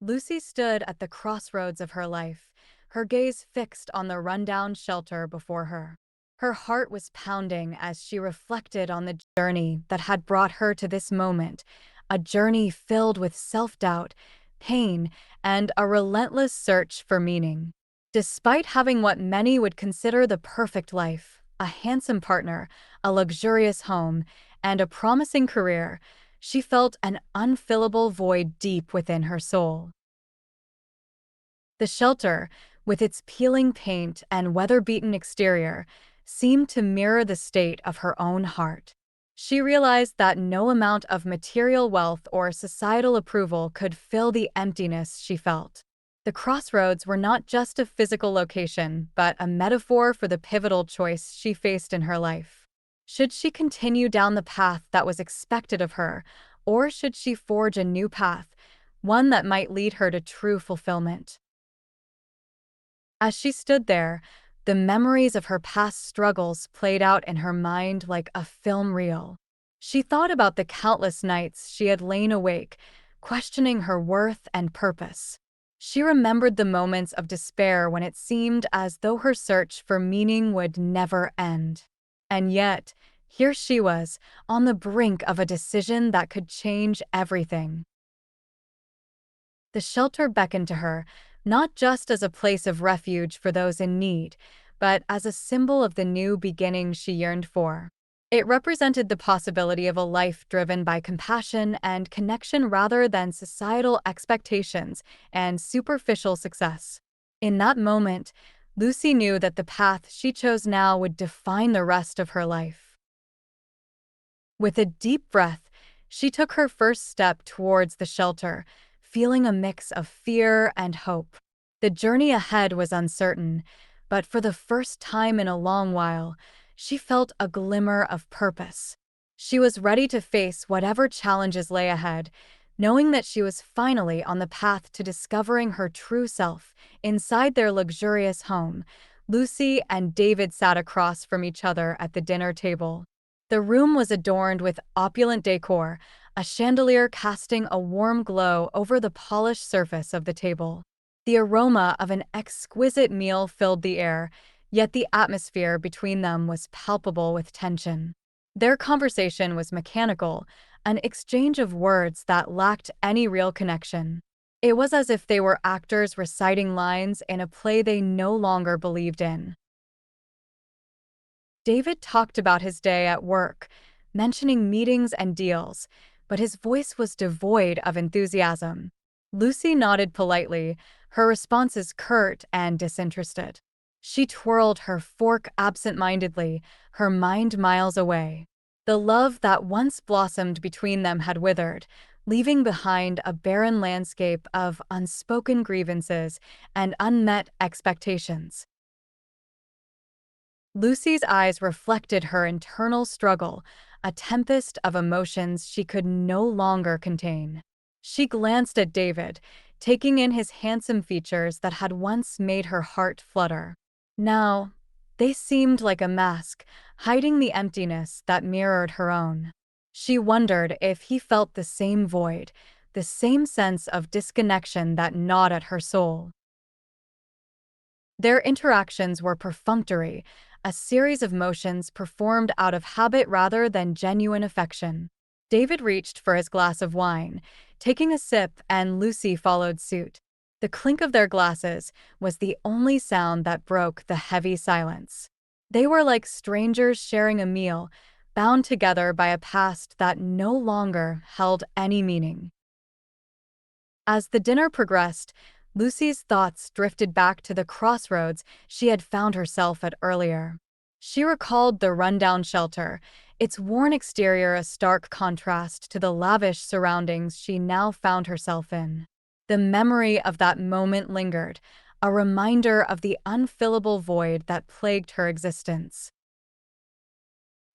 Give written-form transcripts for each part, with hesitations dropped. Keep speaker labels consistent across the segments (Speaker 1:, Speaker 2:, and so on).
Speaker 1: Lucy stood at the crossroads of her life, her gaze fixed on the rundown shelter before her. Her heart was pounding as she reflected on the journey that had brought her to this moment, a journey filled with self-doubt, pain, and a relentless search for meaning. Despite having what many would consider the perfect life, a handsome partner, a luxurious home, and a promising career, she felt an unfillable void deep within her soul. The shelter, with its peeling paint and weather-beaten exterior, seemed to mirror the state of her own heart. She realized that no amount of material wealth or societal approval could fill the emptiness she felt. The crossroads were not just a physical location, but a metaphor for the pivotal choice she faced in her life. Should she continue down the path that was expected of her, or should she forge a new path, one that might lead her to true fulfillment? As she stood there, the memories of her past struggles played out in her mind like a film reel. She thought about the countless nights she had lain awake, questioning her worth and purpose. She remembered the moments of despair when it seemed as though her search for meaning would never end. And yet, here she was, on the brink of a decision that could change everything. The shelter beckoned to her, not just as a place of refuge for those in need, but as a symbol of the new beginning she yearned for. It represented the possibility of a life driven by compassion and connection rather than societal expectations and superficial success. In that moment, Lucy knew that the path she chose now would define the rest of her life. With a deep breath, she took her first step towards the shelter, feeling a mix of fear and hope. The journey ahead was uncertain, but for the first time in a long while, she felt a glimmer of purpose. She was ready to face whatever challenges lay ahead, knowing that she was finally on the path to discovering her true self. Inside their luxurious home, Lucy and David sat across from each other at the dinner table. The room was adorned with opulent decor, a chandelier casting a warm glow over the polished surface of the table. The aroma of an exquisite meal filled the air, yet the atmosphere between them was palpable with tension. Their conversation was mechanical, an exchange of words that lacked any real connection. It was as if they were actors reciting lines in a play they no longer believed in. David talked about his day at work, mentioning meetings and deals, but his voice was devoid of enthusiasm. Lucy nodded politely, her responses curt and disinterested. She twirled her fork absent-mindedly, her mind miles away. The love that once blossomed between them had withered, leaving behind a barren landscape of unspoken grievances and unmet expectations. Lucy's eyes reflected her internal struggle, a tempest of emotions she could no longer contain. She glanced at David, taking in his handsome features that had once made her heart flutter. Now, they seemed like a mask, hiding the emptiness that mirrored her own. She wondered if he felt the same void, the same sense of disconnection that gnawed at her soul. Their interactions were perfunctory, a series of motions performed out of habit rather than genuine affection. David reached for his glass of wine, taking a sip, and Lucy followed suit. The clink of their glasses was the only sound that broke the heavy silence. They were like strangers sharing a meal, bound together by a past that no longer held any meaning. As the dinner progressed, Lucy's thoughts drifted back to the crossroads she had found herself at earlier. She recalled the rundown shelter, its worn exterior a stark contrast to the lavish surroundings she now found herself in. The memory of that moment lingered, a reminder of the unfillable void that plagued her existence.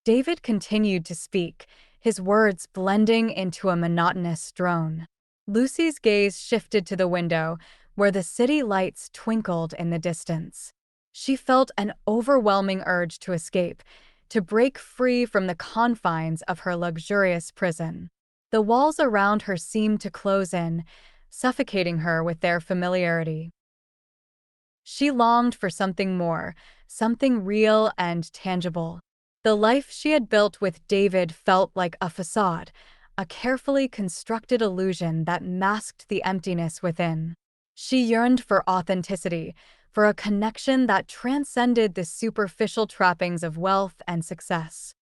Speaker 1: David continued to speak, his words blending into a monotonous drone. Lucy's gaze shifted to the window, where the city lights twinkled in the distance. She felt an overwhelming urge to escape, to break free from the confines of her luxurious prison. The walls around her seemed to close in, suffocating her with their familiarity. She longed for something more, something real and tangible. The life she had built with David felt like a facade, a carefully constructed illusion that masked the emptiness within. She yearned for authenticity, for a connection that transcended the superficial trappings of wealth and success.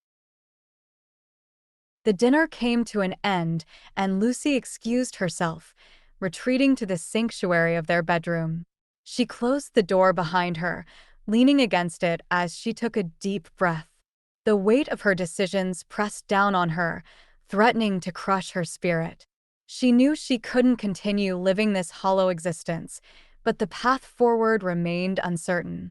Speaker 1: The dinner came to an end, and Lucy excused herself, retreating to the sanctuary of their bedroom. She closed the door behind her, leaning against it as she took a deep breath. The weight of her decisions pressed down on her, threatening to crush her spirit. She knew she couldn't continue living this hollow existence, but the path forward remained uncertain.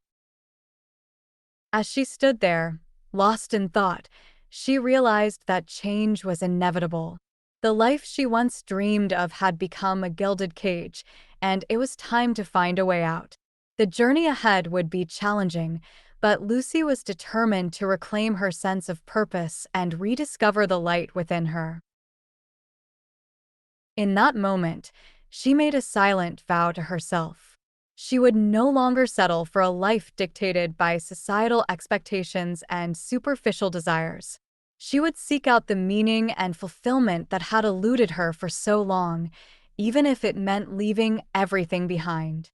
Speaker 1: As she stood there, lost in thought, she realized that change was inevitable. The life she once dreamed of had become a gilded cage, and it was time to find a way out. The journey ahead would be challenging, but Lucy was determined to reclaim her sense of purpose and rediscover the light within her. In that moment, she made a silent vow to herself. She would no longer settle for a life dictated by societal expectations and superficial desires. She would seek out the meaning and fulfillment that had eluded her for so long, even if it meant leaving everything behind.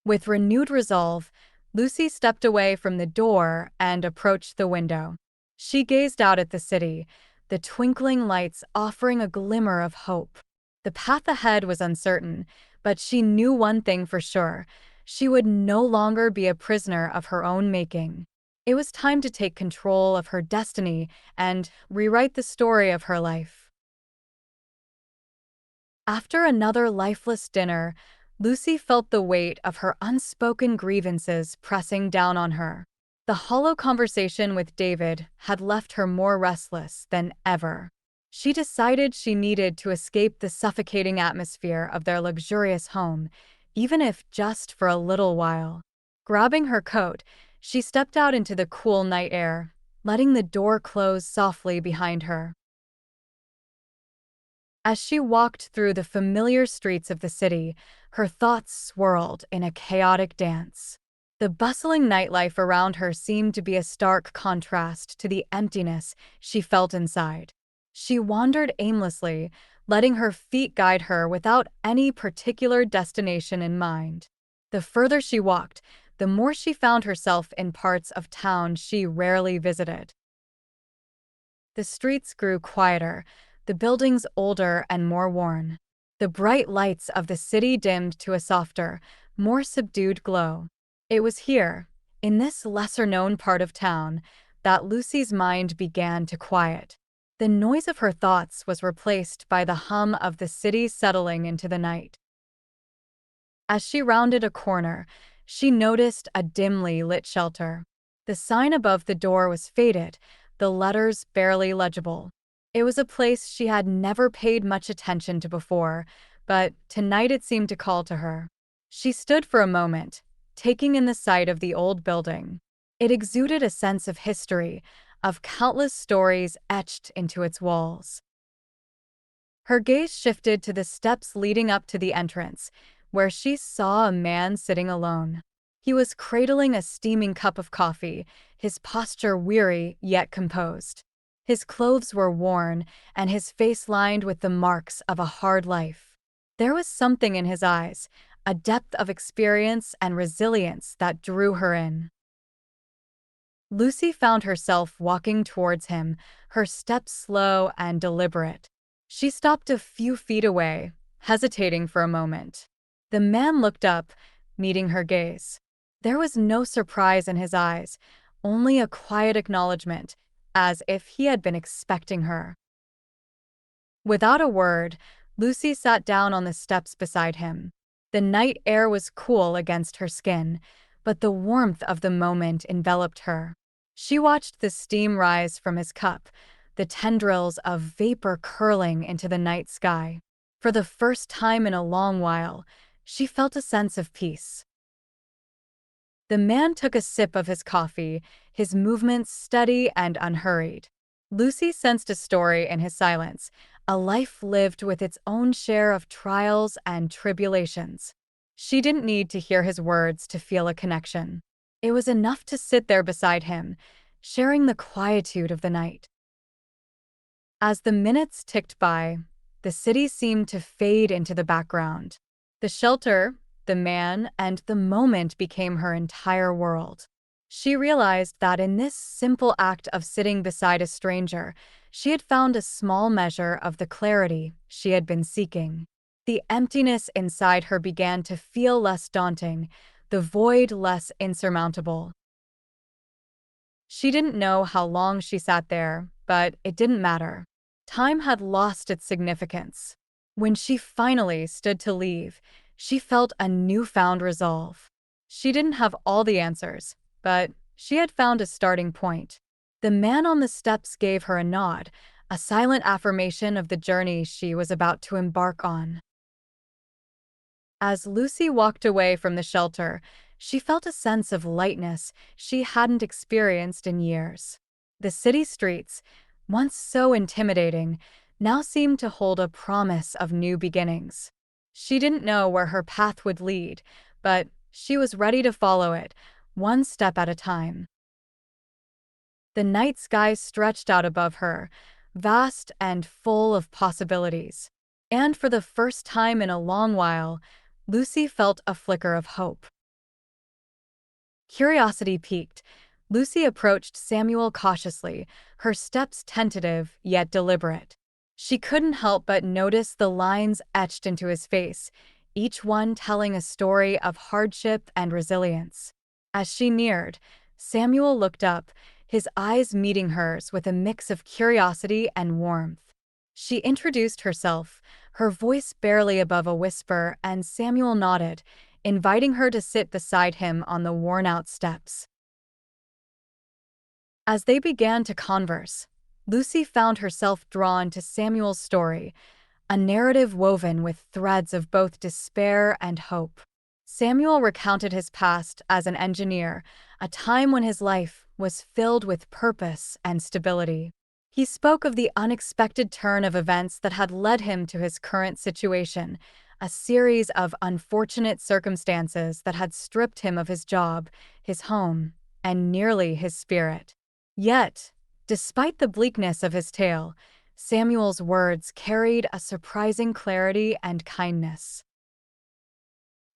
Speaker 1: With renewed resolve, Lucy stepped away from the door and approached the window. She gazed out at the city, the twinkling lights offering a glimmer of hope. The path ahead was uncertain, but she knew one thing for sure: she would no longer be a prisoner of her own making. It was time to take control of her destiny and rewrite the story of her life. After another lifeless dinner, Lucy felt the weight of her unspoken grievances pressing down on her. The hollow conversation with David had left her more restless than ever. She decided she needed to escape the suffocating atmosphere of their luxurious home, even if just for a little while. Grabbing her coat, she stepped out into the cool night air, letting the door close softly behind her. As she walked through the familiar streets of the city, her thoughts swirled in a chaotic dance. The bustling nightlife around her seemed to be a stark contrast to the emptiness she felt inside. She wandered aimlessly, letting her feet guide her without any particular destination in mind. The further she walked, the more she found herself in parts of town she rarely visited. The streets grew quieter, the buildings older and more worn. The bright lights of the city dimmed to a softer, more subdued glow. It was here, in this lesser-known part of town, that Lucy's mind began to quiet. The noise of her thoughts was replaced by the hum of the city settling into the night. As she rounded a corner, she noticed a dimly lit shelter. The sign above the door was faded, the letters barely legible. It was a place she had never paid much attention to before, but tonight it seemed to call to her. She stood for a moment, taking in the sight of the old building. It exuded a sense of history, of countless stories etched into its walls. Her gaze shifted to the steps leading up to the entrance, where she saw a man sitting alone. He was cradling a steaming cup of coffee, his posture weary yet composed. His clothes were worn, and his face lined with the marks of a hard life. There was something in his eyes, a depth of experience and resilience that drew her in. Lucy found herself walking towards him, her steps slow and deliberate. She stopped a few feet away, hesitating for a moment. The man looked up, meeting her gaze. There was no surprise in his eyes, only a quiet acknowledgement, as if he had been expecting her. Without a word, Lucy sat down on the steps beside him. The night air was cool against her skin, but the warmth of the moment enveloped her. She watched the steam rise from his cup, the tendrils of vapor curling into the night sky. For the first time in a long while, she felt a sense of peace. The man took a sip of his coffee, his movements steady and unhurried. Lucy sensed a story in his silence, a life lived with its own share of trials and tribulations. She didn't need to hear his words to feel a connection. It was enough to sit there beside him, sharing the quietude of the night. As the minutes ticked by, the city seemed to fade into the background. The shelter, the man, and the moment became her entire world. She realized that in this simple act of sitting beside a stranger, she had found a small measure of the clarity she had been seeking. The emptiness inside her began to feel less daunting, the void less insurmountable. She didn't know how long she sat there, but it didn't matter. Time had lost its significance. When she finally stood to leave, she felt a newfound resolve. She didn't have all the answers, but she had found a starting point. The man on the steps gave her a nod, a silent affirmation of the journey she was about to embark on. As Lucy walked away from the shelter, she felt a sense of lightness she hadn't experienced in years. The city streets, once so intimidating, now seemed to hold a promise of new beginnings. She didn't know where her path would lead, but she was ready to follow it, one step at a time. The night sky stretched out above her, vast and full of possibilities. And for the first time in a long while, Lucy felt a flicker of hope. Curiosity piqued. Lucy approached Samuel cautiously, her steps tentative yet deliberate. She couldn't help but notice the lines etched into his face, each one telling a story of hardship and resilience. As she neared, Samuel looked up, his eyes meeting hers with a mix of curiosity and warmth. She introduced herself, her voice barely above a whisper, and Samuel nodded, inviting her to sit beside him on the worn-out steps. As they began to converse, Lucy found herself drawn to Samuel's story, a narrative woven with threads of both despair and hope. Samuel recounted his past as an engineer, a time when his life was filled with purpose and stability. He spoke of the unexpected turn of events that had led him to his current situation, a series of unfortunate circumstances that had stripped him of his job, his home, and nearly his spirit. Yet, despite the bleakness of his tale, Samuel's words carried a surprising clarity and kindness.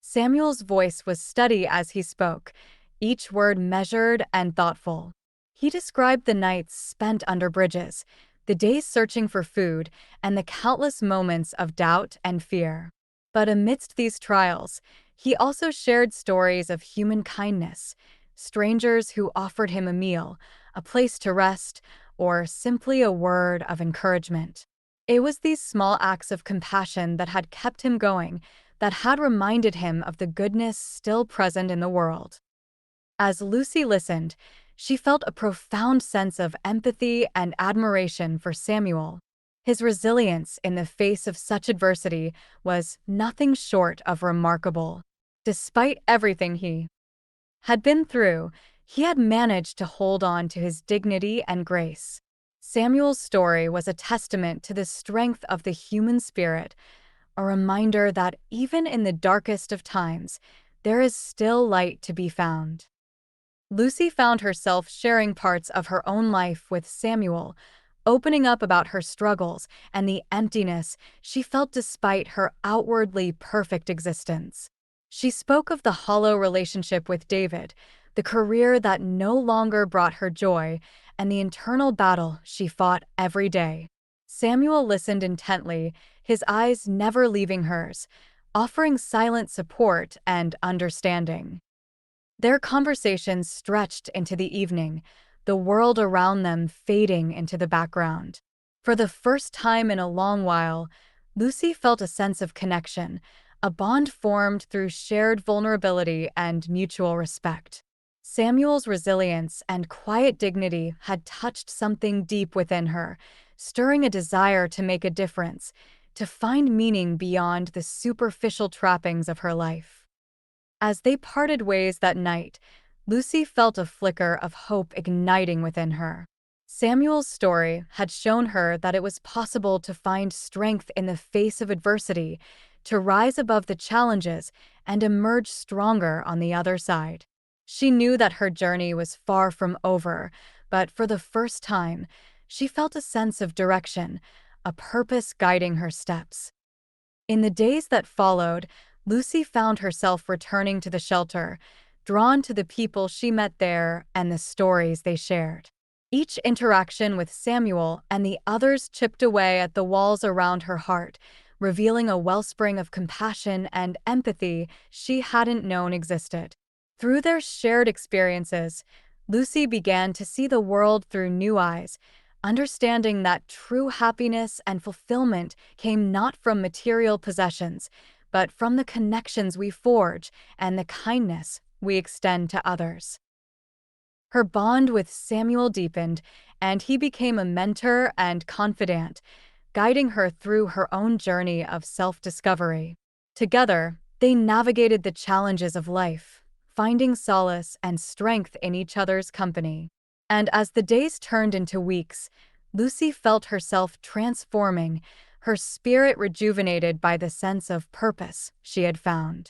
Speaker 1: Samuel's voice was steady as he spoke, each word measured and thoughtful. He described the nights spent under bridges, the days searching for food, and the countless moments of doubt and fear. But amidst these trials, he also shared stories of human kindness, strangers who offered him a meal, a place to rest, or simply a word of encouragement. It was these small acts of compassion that had kept him going, that had reminded him of the goodness still present in the world. As Lucy listened, she felt a profound sense of empathy and admiration for Samuel. His resilience in the face of such adversity was nothing short of remarkable. Despite everything he had been through, he had managed to hold on to his dignity and grace. Samuel's story was a testament to the strength of the human spirit, a reminder that even in the darkest of times, there is still light to be found. Lucy found herself sharing parts of her own life with Samuel, opening up about her struggles and the emptiness she felt despite her outwardly perfect existence. She spoke of the hollow relationship with David, the career that no longer brought her joy, and the internal battle she fought every day. Samuel listened intently, his eyes never leaving hers, offering silent support and understanding. Their conversations stretched into the evening, the world around them fading into the background. For the first time in a long while, Lucy felt a sense of connection, a bond formed through shared vulnerability and mutual respect. Samuel's resilience and quiet dignity had touched something deep within her, stirring a desire to make a difference, to find meaning beyond the superficial trappings of her life. As they parted ways that night, Lucy felt a flicker of hope igniting within her. Samuel's story had shown her that it was possible to find strength in the face of adversity, to rise above the challenges, and emerge stronger on the other side. She knew that her journey was far from over, but for the first time, she felt a sense of direction, a purpose guiding her steps. In the days that followed, Lucy found herself returning to the shelter, drawn to the people she met there and the stories they shared. Each interaction with Samuel and the others chipped away at the walls around her heart, revealing a wellspring of compassion and empathy she hadn't known existed. Through their shared experiences, Lucy began to see the world through new eyes, understanding that true happiness and fulfillment came not from material possessions, but from the connections we forge and the kindness we extend to others. Her bond with Samuel deepened, and he became a mentor and confidant, guiding her through her own journey of self-discovery. Together, they navigated the challenges of life, finding solace and strength in each other's company. And as the days turned into weeks, Lucy felt herself transforming, her spirit rejuvenated by the sense of purpose she had found.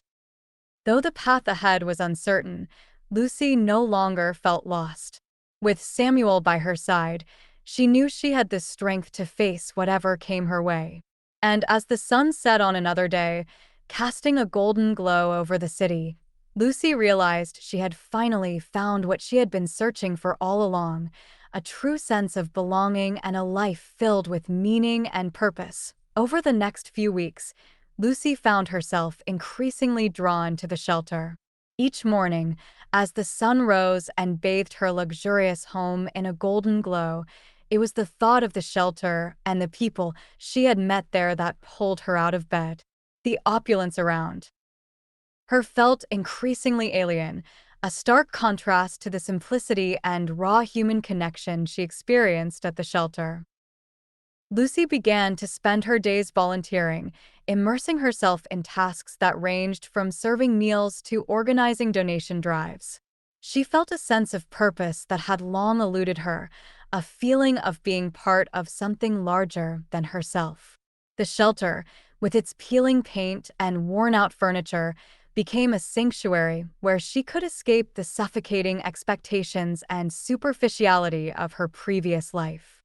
Speaker 1: Though the path ahead was uncertain, Lucy no longer felt lost. With Samuel by her side, she knew she had the strength to face whatever came her way. And as the sun set on another day, casting a golden glow over the city, Lucy realized she had finally found what she had been searching for all along, a true sense of belonging and a life filled with meaning and purpose. Over the next few weeks, Lucy found herself increasingly drawn to the shelter. Each morning, as the sun rose and bathed her luxurious home in a golden glow, it was the thought of the shelter and the people she had met there that pulled her out of bed. The opulence around her felt increasingly alien, a stark contrast to the simplicity and raw human connection she experienced at the shelter. Lucy began to spend her days volunteering, immersing herself in tasks that ranged from serving meals to organizing donation drives. She felt a sense of purpose that had long eluded her, a feeling of being part of something larger than herself. The shelter, with its peeling paint and worn-out furniture, became a sanctuary where she could escape the suffocating expectations and superficiality of her previous life.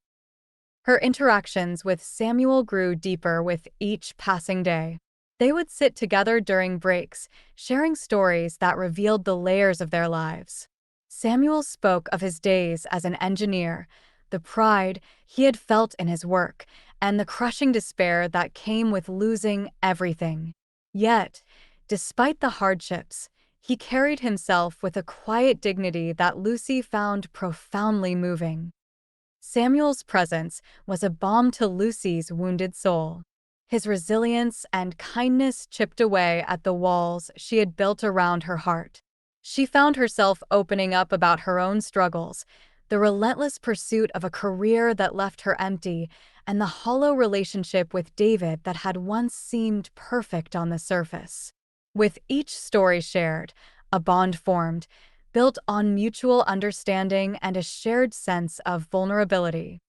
Speaker 1: Her interactions with Samuel grew deeper with each passing day. They would sit together during breaks, sharing stories that revealed the layers of their lives. Samuel spoke of his days as an engineer, the pride he had felt in his work, and the crushing despair that came with losing everything. Yet, despite the hardships, he carried himself with a quiet dignity that Lucy found profoundly moving. Samuel's presence was a balm to Lucy's wounded soul. His resilience and kindness chipped away at the walls she had built around her heart. She found herself opening up about her own struggles, the relentless pursuit of a career that left her empty, and the hollow relationship with David that had once seemed perfect on the surface. With each story shared, a bond formed, built on mutual understanding and a shared sense of vulnerability.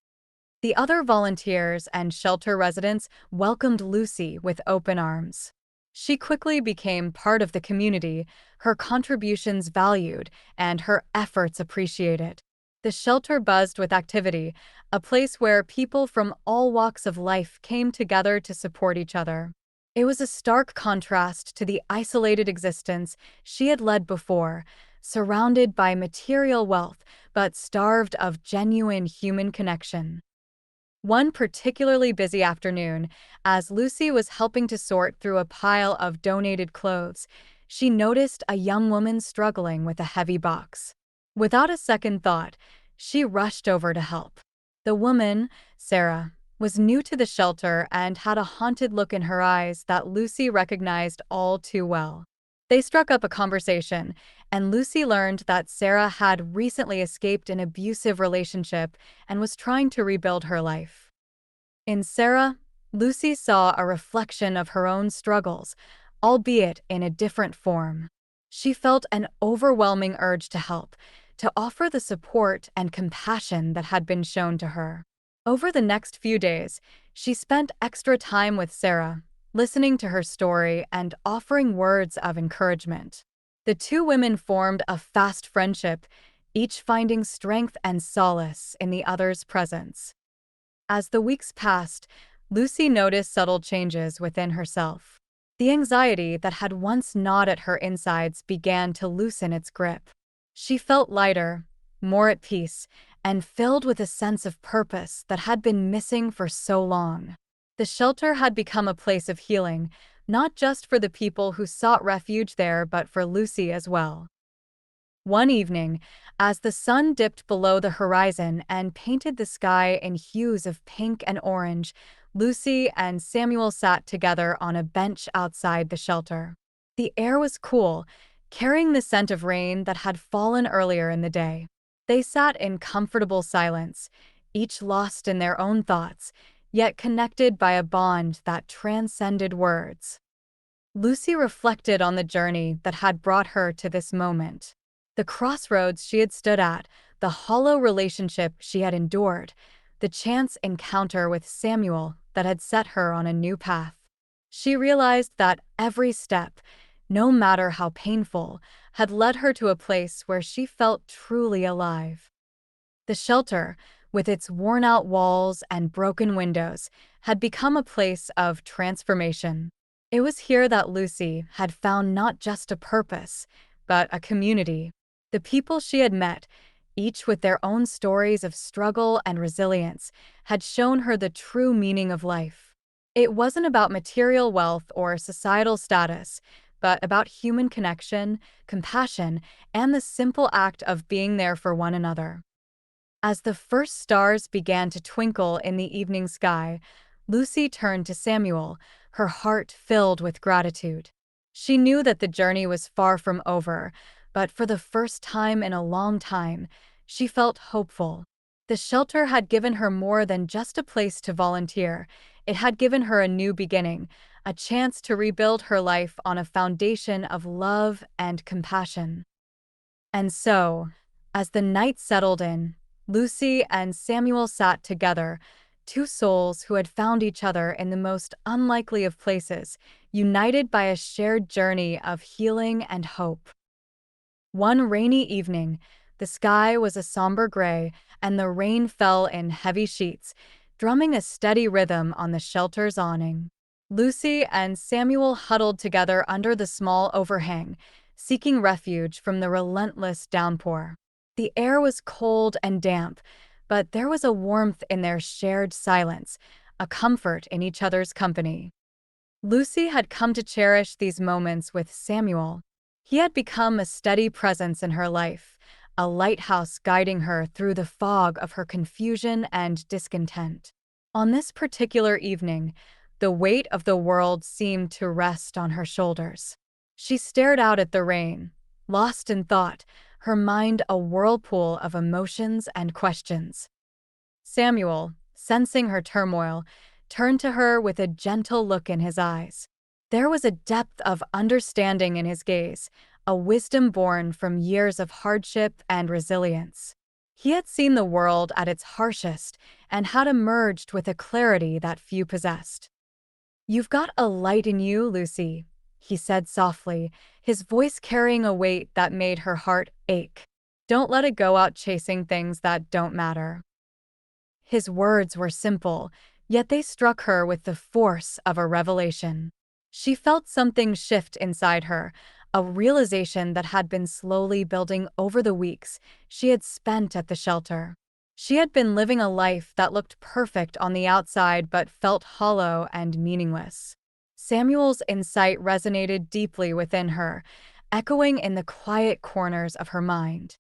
Speaker 1: The other volunteers and shelter residents welcomed Lucy with open arms. She quickly became part of the community, her contributions valued and her efforts appreciated. The shelter buzzed with activity, a place where people from all walks of life came together to support each other. It was a stark contrast to the isolated existence she had led before, surrounded by material wealth but starved of genuine human connection. One particularly busy afternoon, as Lucy was helping to sort through a pile of donated clothes, she noticed a young woman struggling with a heavy box. Without a second thought, she rushed over to help. The woman, Sarah, was new to the shelter and had a haunted look in her eyes that Lucy recognized all too well. They struck up a conversation, and Lucy learned that Sarah had recently escaped an abusive relationship and was trying to rebuild her life. In Sarah, Lucy saw a reflection of her own struggles, albeit in a different form. She felt an overwhelming urge to help, to offer the support and compassion that had been shown to her. Over the next few days, she spent extra time with Sarah, listening to her story and offering words of encouragement. The two women formed a fast friendship, each finding strength and solace in the other's presence. As the weeks passed, Lucy noticed subtle changes within herself. The anxiety that had once gnawed at her insides began to loosen its grip. She felt lighter, more at peace, and filled with a sense of purpose that had been missing for so long. The shelter had become a place of healing, not just for the people who sought refuge there, but for Lucy as well. One evening, as the sun dipped below the horizon and painted the sky in hues of pink and orange, Lucy and Samuel sat together on a bench outside the shelter. The air was cool, carrying the scent of rain that had fallen earlier in the day. They sat in comfortable silence, each lost in their own thoughts, yet connected by a bond that transcended words. Lucy reflected on the journey that had brought her to this moment. The crossroads she had stood at, the hollow relationship she had endured, the chance encounter with Samuel that had set her on a new path. She realized that every step, no matter how painful, had led her to a place where she felt truly alive. The shelter, with its worn-out walls and broken windows, had become a place of transformation. It was here that Lucy had found not just a purpose, but a community. The people she had met, each with their own stories of struggle and resilience, had shown her the true meaning of life. It wasn't about material wealth or societal status, but about human connection, compassion, and the simple act of being there for one another. As the first stars began to twinkle in the evening sky, Lucy turned to Samuel, her heart filled with gratitude. She knew that the journey was far from over, but for the first time in a long time, she felt hopeful. The shelter had given her more than just a place to volunteer. It had given her a new beginning, a chance to rebuild her life on a foundation of love and compassion. And so, as the night settled in, Lucy and Samuel sat together, two souls who had found each other in the most unlikely of places, united by a shared journey of healing and hope. One rainy evening, the sky was a somber gray, and the rain fell in heavy sheets, drumming a steady rhythm on the shelter's awning. Lucy and Samuel huddled together under the small overhang, seeking refuge from the relentless downpour. The air was cold and damp, but there was a warmth in their shared silence, a comfort in each other's company. Lucy had come to cherish these moments with Samuel. He had become a steady presence in her life, a lighthouse guiding her through the fog of her confusion and discontent. On this particular evening, the weight of the world seemed to rest on her shoulders. She stared out at the rain, lost in thought, her mind a whirlpool of emotions and questions. Samuel, sensing her turmoil, turned to her with a gentle look in his eyes. There was a depth of understanding in his gaze, a wisdom born from years of hardship and resilience. He had seen the world at its harshest and had emerged with a clarity that few possessed. "You've got a light in you, Lucy," he said softly, his voice carrying a weight that made her heart ache. "Don't let it go out chasing things that don't matter." His words were simple, yet they struck her with the force of a revelation. She felt something shift inside her, a realization that had been slowly building over the weeks she had spent at the shelter. She had been living a life that looked perfect on the outside but felt hollow and meaningless. Samuel's insight resonated deeply within her, echoing in the quiet corners of her mind.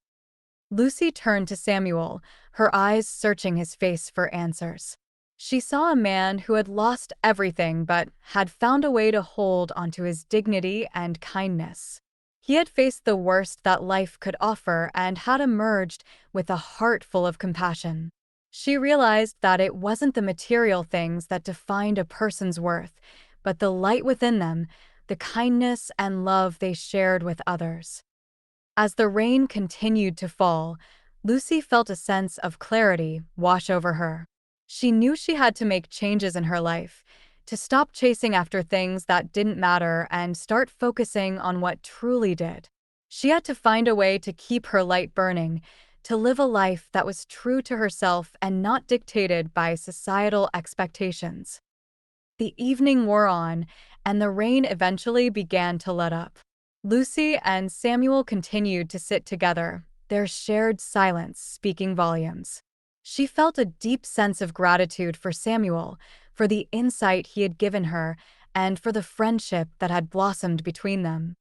Speaker 1: Lucy turned to Samuel, her eyes searching his face for answers. She saw a man who had lost everything but had found a way to hold onto his dignity and kindness. He had faced the worst that life could offer and had emerged with a heart full of compassion. She realized that it wasn't the material things that defined a person's worth, but the light within them, the kindness and love they shared with others. As the rain continued to fall, Lucy felt a sense of clarity wash over her. She knew she had to make changes in her life, to stop chasing after things that didn't matter and start focusing on what truly did. She had to find a way to keep her light burning, to live a life that was true to herself and not dictated by societal expectations. The evening wore on, and the rain eventually began to let up. Lucy and Samuel continued to sit together, their shared silence speaking volumes. She felt a deep sense of gratitude for Samuel, for the insight he had given her, and for the friendship that had blossomed between them.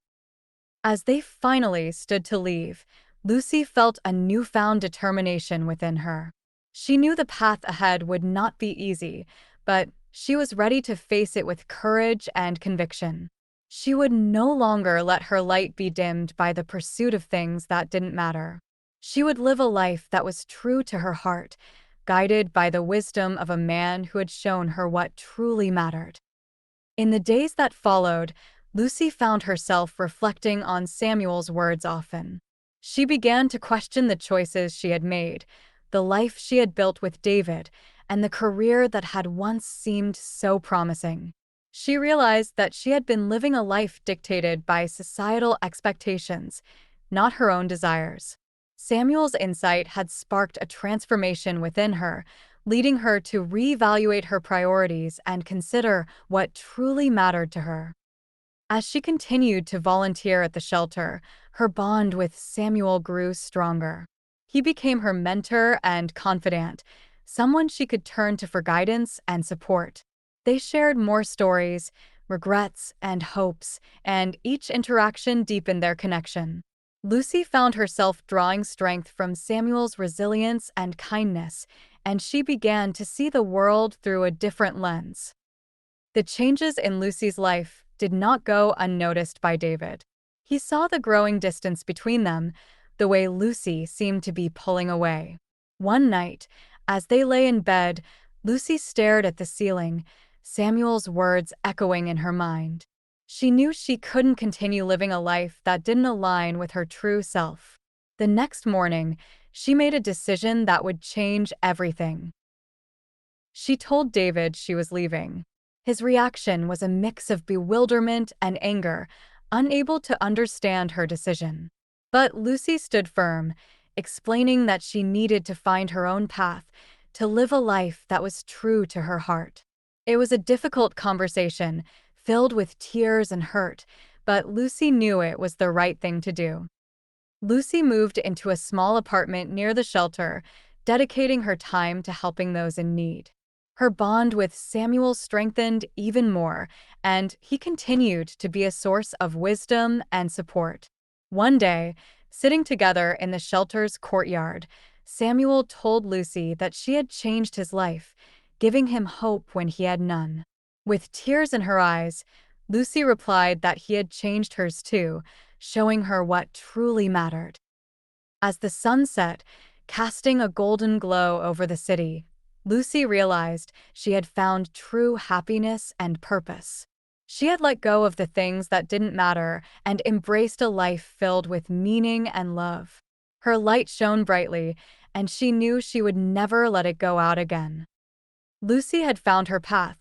Speaker 1: As they finally stood to leave, Lucy felt a newfound determination within her. She knew the path ahead would not be easy, but she was ready to face it with courage and conviction. She would no longer let her light be dimmed by the pursuit of things that didn't matter. She would live a life that was true to her heart, guided by the wisdom of a man who had shown her what truly mattered. In the days that followed, Lucy found herself reflecting on Samuel's words often. She began to question the choices she had made, the life she had built with David, and the career that had once seemed so promising. She realized that she had been living a life dictated by societal expectations, not her own desires. Samuel's insight had sparked a transformation within her, leading her to reevaluate her priorities and consider what truly mattered to her. As she continued to volunteer at the shelter, her bond with Samuel grew stronger. He became her mentor and confidant, someone she could turn to for guidance and support. They shared more stories, regrets, and hopes, and each interaction deepened their connection. Lucy found herself drawing strength from Samuel's resilience and kindness, and she began to see the world through a different lens. The changes in Lucy's life did not go unnoticed by David. He saw the growing distance between them, the way Lucy seemed to be pulling away. One night, as they lay in bed, Lucy stared at the ceiling, Samuel's words echoing in her mind. She knew she couldn't continue living a life that didn't align with her true self. The next morning, she made a decision that would change everything. She told David she was leaving. His reaction was a mix of bewilderment and anger, unable to understand her decision. But Lucy stood firm, explaining that she needed to find her own path, to live a life that was true to her heart. It was a difficult conversation, filled with tears and hurt, but Lucy knew it was the right thing to do. Lucy moved into a small apartment near the shelter, dedicating her time to helping those in need. Her bond with Samuel strengthened even more, and he continued to be a source of wisdom and support. One day, sitting together in the shelter's courtyard, Samuel told Lucy that she had changed his life, giving him hope when he had none. With tears in her eyes, Lucy replied that he had changed hers too, showing her what truly mattered. As the sun set, casting a golden glow over the city, Lucy realized she had found true happiness and purpose. She had let go of the things that didn't matter and embraced a life filled with meaning and love. Her light shone brightly, and she knew she would never let it go out again. Lucy had found her path,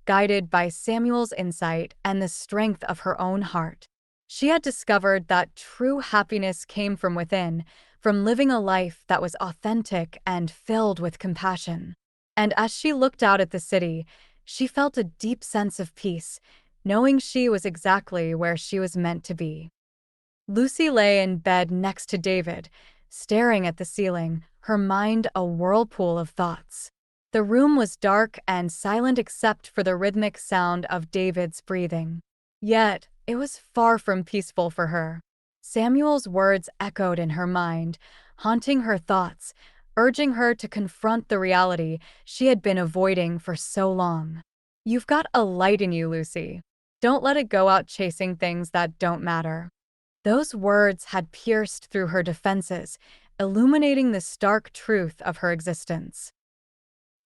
Speaker 1: guided by Samuel's insight and the strength of her own heart. She had discovered that true happiness came from within, from living a life that was authentic and filled with compassion. And as she looked out at the city, she felt a deep sense of peace, knowing she was exactly where she was meant to be. Lucy lay in bed next to David, staring at the ceiling, her mind a whirlpool of thoughts. The room was dark and silent except for the rhythmic sound of David's breathing. Yet, it was far from peaceful for her. Samuel's words echoed in her mind, haunting her thoughts, urging her to confront the reality she had been avoiding for so long. "You've got a light in you, Lucy. Don't let it go out chasing things that don't matter." Those words had pierced through her defenses, illuminating the stark truth of her existence.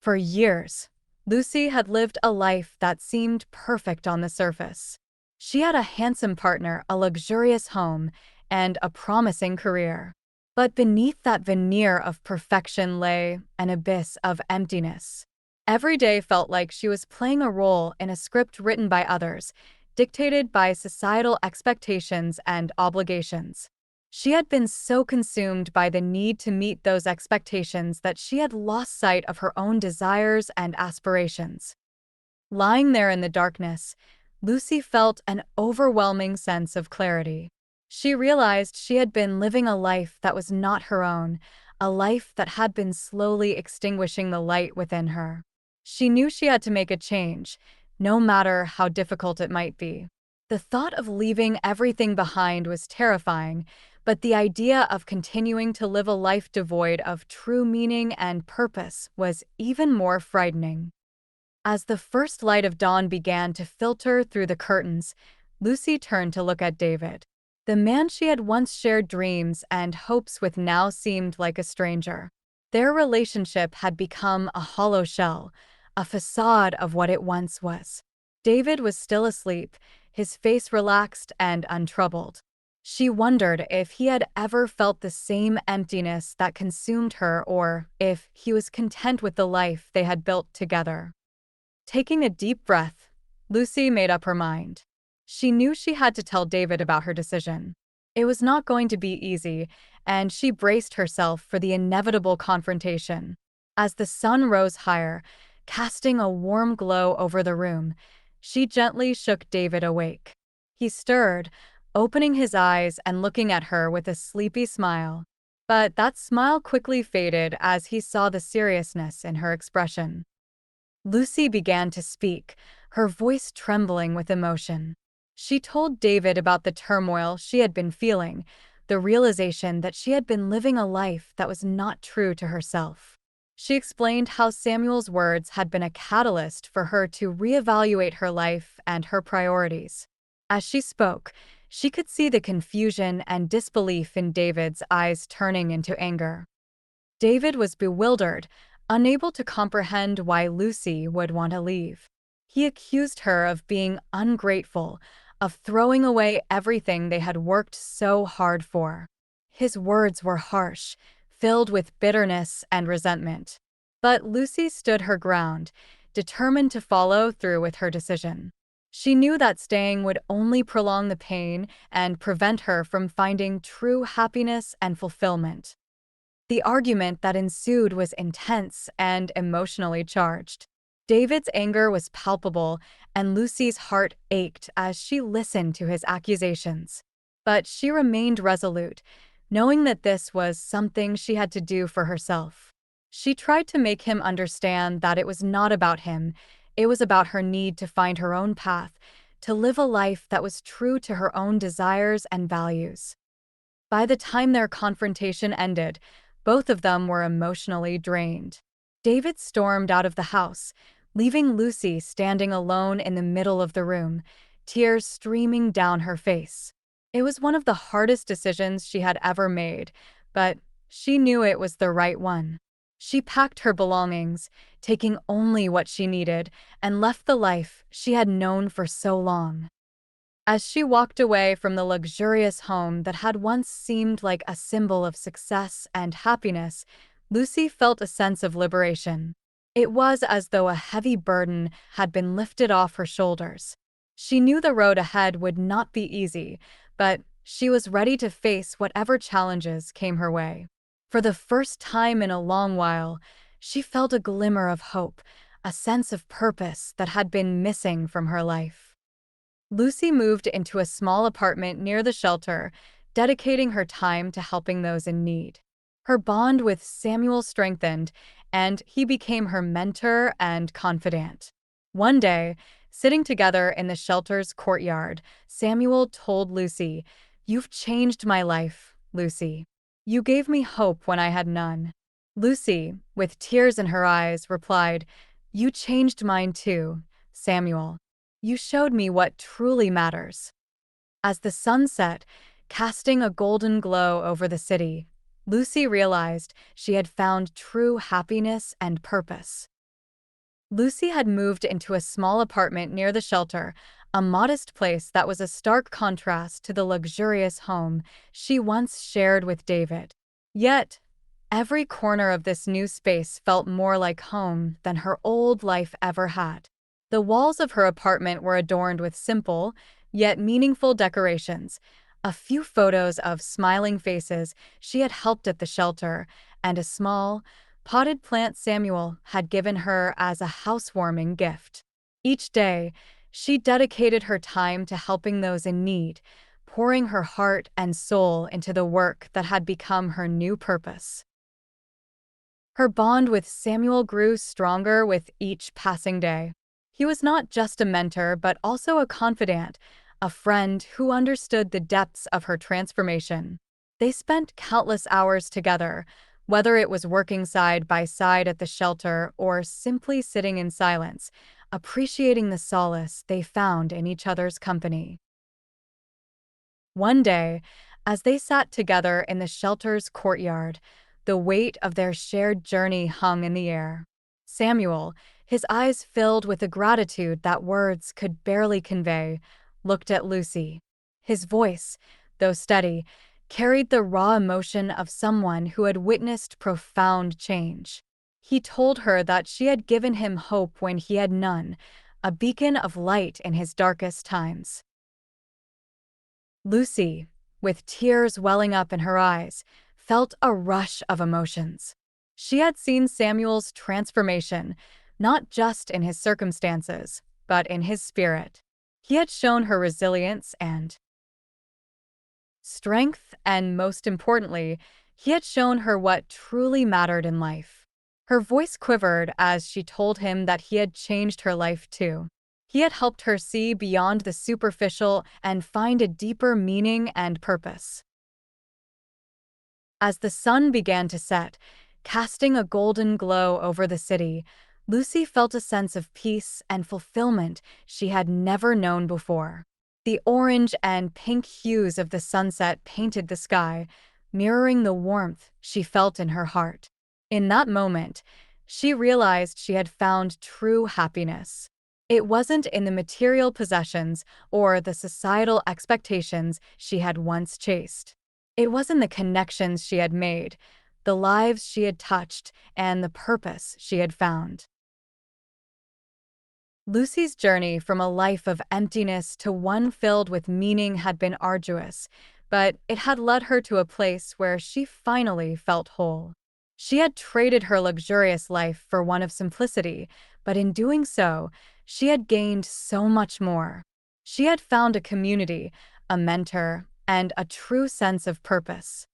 Speaker 1: For years, Lucy had lived a life that seemed perfect on the surface. She had a handsome partner, a luxurious home, and a promising career. But beneath that veneer of perfection lay an abyss of emptiness. Every day felt like she was playing a role in a script written by others, dictated by societal expectations and obligations. She had been so consumed by the need to meet those expectations that she had lost sight of her own desires and aspirations. Lying there in the darkness, Lucy felt an overwhelming sense of clarity. She realized she had been living a life that was not her own, a life that had been slowly extinguishing the light within her. She knew she had to make a change, no matter how difficult it might be. The thought of leaving everything behind was terrifying, but the idea of continuing to live a life devoid of true meaning and purpose was even more frightening. As the first light of dawn began to filter through the curtains, Lucy turned to look at David. The man she had once shared dreams and hopes with now seemed like a stranger. Their relationship had become a hollow shell, a facade of what it once was. David was still asleep, his face relaxed and untroubled. She wondered if he had ever felt the same emptiness that consumed her or if he was content with the life they had built together. Taking a deep breath, Lucy made up her mind. She knew she had to tell David about her decision. It was not going to be easy, and she braced herself for the inevitable confrontation. As the sun rose higher, casting a warm glow over the room, she gently shook David awake. He stirred, opening his eyes and looking at her with a sleepy smile. But that smile quickly faded as he saw the seriousness in her expression. Lucy began to speak, her voice trembling with emotion. She told David about the turmoil she had been feeling, the realization that she had been living a life that was not true to herself. She explained how Samuel's words had been a catalyst for her to reevaluate her life and her priorities. As she spoke, she could see the confusion and disbelief in David's eyes turning into anger. David was bewildered, unable to comprehend why Lucy would want to leave. He accused her of being ungrateful, of throwing away everything they had worked so hard for. His words were harsh, filled with bitterness and resentment. But Lucy stood her ground, determined to follow through with her decision. She knew that staying would only prolong the pain and prevent her from finding true happiness and fulfillment. The argument that ensued was intense and emotionally charged. David's anger was palpable, and Lucy's heart ached as she listened to his accusations. But she remained resolute, knowing that this was something she had to do for herself. She tried to make him understand that it was not about him, it was about her need to find her own path, to live a life that was true to her own desires and values. By the time their confrontation ended, both of them were emotionally drained. David stormed out of the house, leaving Lucy standing alone in the middle of the room, tears streaming down her face. It was one of the hardest decisions she had ever made, but she knew it was the right one. She packed her belongings, taking only what she needed, and left the life she had known for so long. As she walked away from the luxurious home that had once seemed like a symbol of success and happiness, Lucy felt a sense of liberation. It was as though a heavy burden had been lifted off her shoulders. She knew the road ahead would not be easy, but she was ready to face whatever challenges came her way. For the first time in a long while, she felt a glimmer of hope, a sense of purpose that had been missing from her life. Lucy moved into a small apartment near the shelter, dedicating her time to helping those in need. Her bond with Samuel strengthened, and he became her mentor and confidant. One day, sitting together in the shelter's courtyard, Samuel told Lucy, "You've changed my life, Lucy. You gave me hope when I had none." Lucy, with tears in her eyes, replied, "You changed mine too, Samuel. You showed me what truly matters." As the sun set, casting a golden glow over the city, Lucy realized she had found true happiness and purpose. Lucy had moved into a small apartment near the shelter, a modest place that was a stark contrast to the luxurious home she once shared with David. Yet, every corner of this new space felt more like home than her old life ever had. The walls of her apartment were adorned with simple, yet meaningful decorations, a few photos of smiling faces she had helped at the shelter, and a small, potted plant Samuel had given her as a housewarming gift. Each day, she dedicated her time to helping those in need, pouring her heart and soul into the work that had become her new purpose. Her bond with Samuel grew stronger with each passing day. He was not just a mentor, but also a confidant, a friend who understood the depths of her transformation. They spent countless hours together, whether it was working side by side at the shelter or simply sitting in silence, appreciating the solace they found in each other's company. One day, as they sat together in the shelter's courtyard, the weight of their shared journey hung in the air. Samuel, his eyes filled with a gratitude that words could barely convey, looked at Lucy. His voice, though steady, carried the raw emotion of someone who had witnessed profound change. He told her that she had given him hope when he had none, a beacon of light in his darkest times. Lucy, with tears welling up in her eyes, felt a rush of emotions. She had seen Samuel's transformation, not just in his circumstances, but in his spirit. He had shown her resilience and strength, and most importantly, he had shown her what truly mattered in life. Her voice quivered as she told him that he had changed her life too. He had helped her see beyond the superficial and find a deeper meaning and purpose. As the sun began to set, casting a golden glow over the city, Lucy felt a sense of peace and fulfillment she had never known before. The orange and pink hues of the sunset painted the sky, mirroring the warmth she felt in her heart. In that moment, she realized she had found true happiness. It wasn't in the material possessions or the societal expectations she had once chased. It was in the connections she had made, the lives she had touched, and the purpose she had found. Lucy's journey from a life of emptiness to one filled with meaning had been arduous, but it had led her to a place where she finally felt whole. She had traded her luxurious life for one of simplicity, but in doing so, she had gained so much more. She had found a community, a mentor, and a true sense of purpose.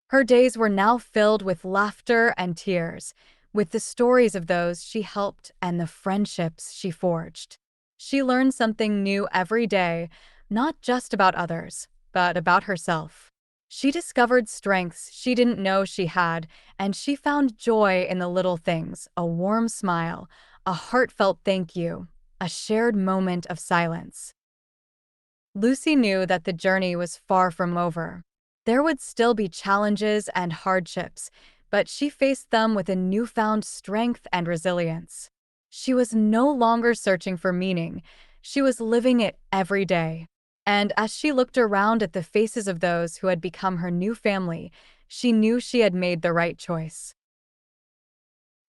Speaker 1: Her days were now filled with laughter and tears, with the stories of those she helped and the friendships she forged. She learned something new every day, not just about others, but about herself. She discovered strengths she didn't know she had, and she found joy in the little things: a warm smile, a heartfelt thank you, a shared moment of silence. Lucy knew that the journey was far from over. There would still be challenges and hardships, but she faced them with a newfound strength and resilience. She was no longer searching for meaning, she was living it every day. And as she looked around at the faces of those who had become her new family, she knew she had made the right choice.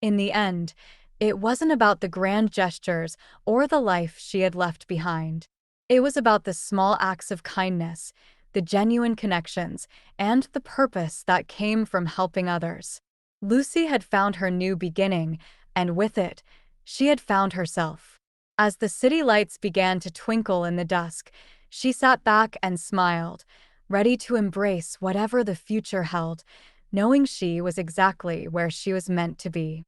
Speaker 1: In the end, it wasn't about the grand gestures or the life she had left behind. It was about the small acts of kindness, the genuine connections, and the purpose that came from helping others. Lucy had found her new beginning, and with it, she had found herself. As the city lights began to twinkle in the dusk, she sat back and smiled, ready to embrace whatever the future held, knowing she was exactly where she was meant to be.